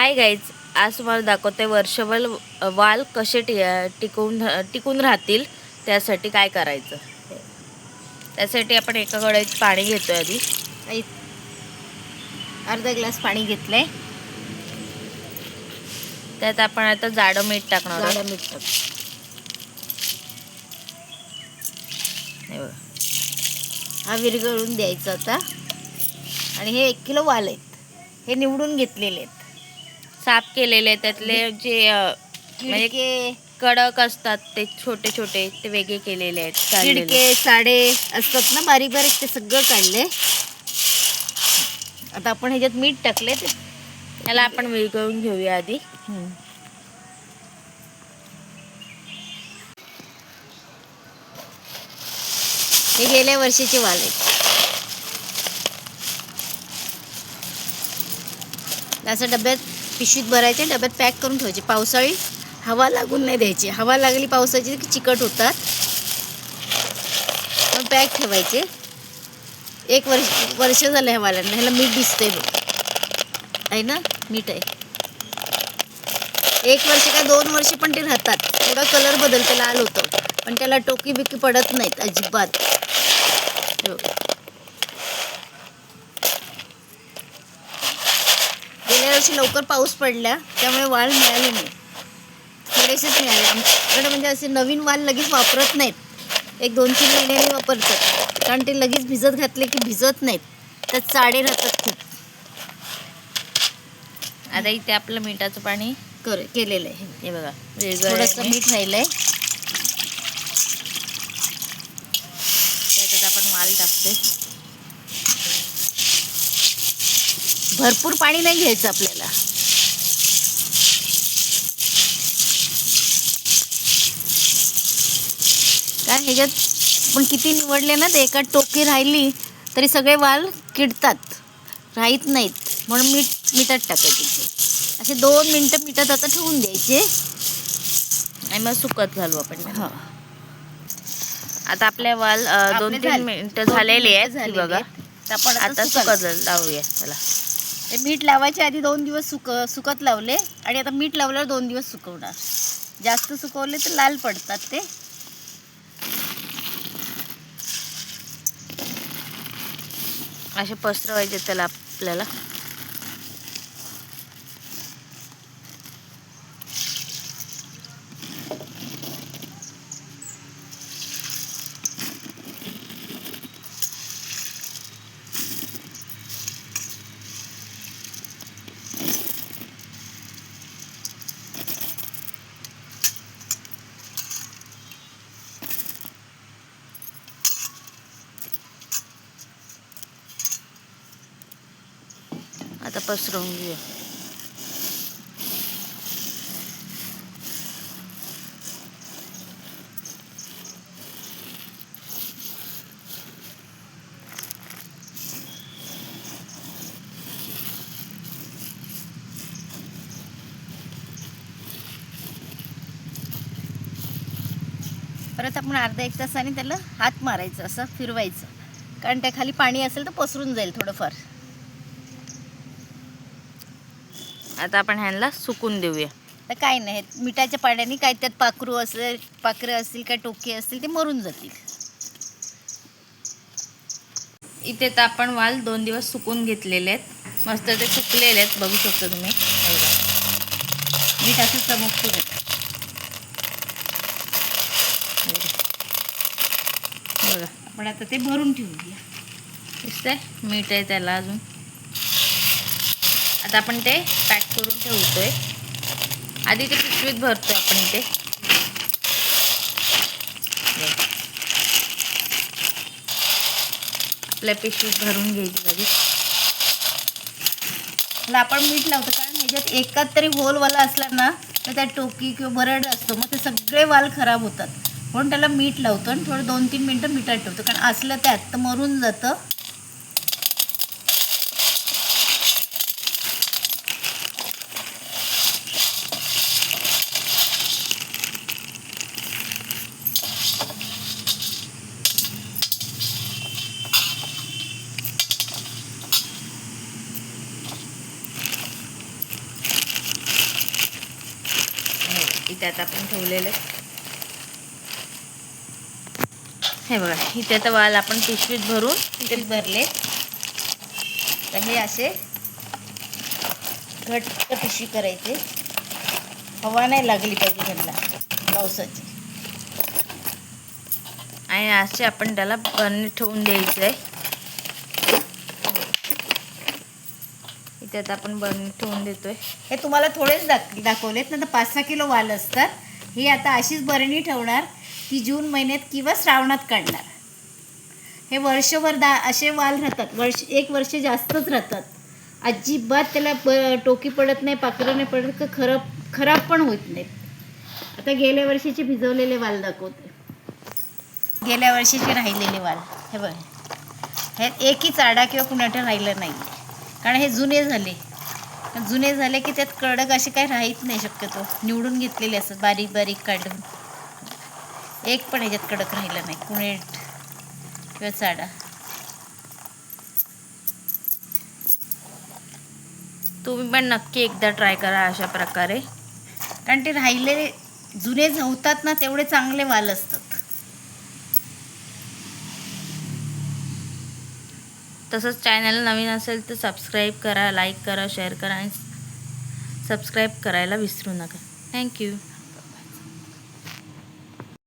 Hi guys, आज तुम्हाला दाखवते वर्षभर वाल कसे टिकून राहतील त्यासाठी काय करायचं. त्यासाठी आपण एका कढईत पाणी घेतोय. आधी अर्धा ग्लास पाणी घेतलंय. त्यात आपण आता जाडं मीठ टाकणार आहोत. जाडं मीठ हा विरघळून द्यायचा आता. आणि हे 1 किलो वाल आहेत, हे निवडून घेतलेले आहेत, साफ केलेले. त्यातले जे म्हणजे कडक असतात ते छोटे छोटे ते वेगळे केलेले आहेत. किडके साडे असतात ना बारीक बारीक, ते सगळं काढले. आता आपण ह्याच्यात मीठ टाकले, त्याला आपण विरघळून घेऊया आधी. हे गेल्या वर्षीचे वाल आहेत. असं डब्यात पिशवीत भरायचे, डब्यात पॅक करून ठेवायचे. पावसाळी हवा लागून नाही द्यायची. हवा लागली पावसाची की चिकट होतात. मग पॅक ठेवायचे. 1 वर्ष झालं ह्या वालांना. ह्याला मीठ दिसतंय बघ, आहे ना, मीठ आहे. 1 वर्ष काय 2 वर्ष पण ते राहतात. थोडा कलर बदलतं, लाल होतं, पण त्याला टोकी बिकी पडत नाहीत अजिबात. गेल्या वर्षी लवकर पाऊस पडला त्यामुळे वाल मिळाले नाही, थोडेसेच मिळाले आमच्याकडे. म्हणजे असे नवीन वाल लगेच वापरत नाहीत, 1-2-3 महिन्यांनी वापरतात, कारण ते लगेच भिजत घातले की भिजत नाहीत, त्यात चाडे राहतात खूप. आता इथे आपलं मिठाचं पाणी केलेलं आहे. हे बघा, थोडंसं मीठ राहिलंय. त्याच्यात आपण वाल टाकते. भरपूर पाणी नाही घ्यायचं आपल्याला. कारण ह्याच्यात पण किती निवडले ना, ते एका टोकी राहिली तरी सगळे वाल किडतात, राहत नाहीत. म्हणून मिठात टाकायचे. असे 2 मिनटं मिठात आता ठेवून द्यायचे आणि मग सुकत घालू आपण. हा, आता आपल्या वाल 2-3 मिनिटं झालेली आहेत. बघा, आपण आता सुकत लावूया त्याला. ते मीठ लावायच्या आधी 2 दिवस सुकत लावले, आणि आता मीठ लावल्यावर 2 दिवस सुकवणार. जास्त सुकवले तर लाल पडतात ते. असे पसरवायचे त्याला आपल्याला. आता पसरवून घेऊया. परत आपण अर्धा 1 तासाने त्याला हात मारायचं, असं फिरवायचं, कारण त्या खाली पाणी असेल तर पसरून जाईल थोडंफार. आता आपण ह्यांना सुकून देऊया. तर काय नाही, मिठाच्या पाण्याने काय त्यात पाखरं असतील काय टोके असतील ते मरून जातील. इथे तर आपण वाल 2 दिवस सुकून घेतलेले आहेत. मस्त ते सुकलेले आहेत, बघू शकता तुम्ही. मीठ असं चमकतो देत. बघा, आपण आता ते भरून ठेवूया. दिसतंय मीठ आहे त्याला अजून. आता आपण ते पॅक करून ठेवतोय. आधी ते पिशवीत भरतोय आपण इथे. आपल्या पिशवीत भरून घ्यायची आधी. आपण मीठ लावतो कारण ह्याच्यात एकात तरी होलवाला असला ना तर त्या टोकी किंवा बरड असतो, मग ते सगळे वाल खराब होतात. म्हणून त्याला मीठ लावतो आणि थोडं 2-3 मिनटं मिठात ठेवतो, कारण असलं त्यात तर मरून जातं. इथे आता आपण ठेवलेले. हे बघा, इथे आता वाल आपण पिशवीत भरून इथे भरले. तर हे असे घट्ट पिशवी करायचे, हवा नाही लागली पाहिजे त्यांना पावसाची. आणि असे आपण त्याला बरणी ठेवून द्यायचं आहे. इथे आता आपण बरणी ठेवून देतोय. हे तुम्हाला थोडेच दाखवलेत ना, तर 5-6 किलो वाल असतात. ही आता अशीच बरणी ठेवणार, ती जून महिन्यात किंवा श्रावणात काढणार. हे वर्षभर असे वाल राहतात, 1 वर्ष जास्तच राहतात. अजिबात त्याला टोकी पडत नाही, पाखरं नाही पडत, का खराब पण होत नाहीत. आता गेल्या वर्षीचे भिजवलेले वाल दाखवते. गेल्या वर्षीचे राहिलेले वाल हे बघ, हे एकही चाडा किंवा कुणाठं राहिलं नाही, कारण हे जुने झाले की त्यात कडक असे काही राहत नाही. शक्यतो निवडून घेतलेले असतात, बारीक बारीक काढून. एक पण ह्याच्यात कडक राहिलं नाही, कुणेट किंवा चाडा. तुम्ही पण नक्की एकदा ट्राय करा अशा प्रकारे, कारण ते राहिलेले जुने होतात ना, तेवढे चांगले वाल असतात. तसंच चॅनल नवीन असेल तर सबस्क्राईब करा, लाईक करा, शेअर करा आणि सबस्क्राईब करायला विसरू नका. थँक्यू.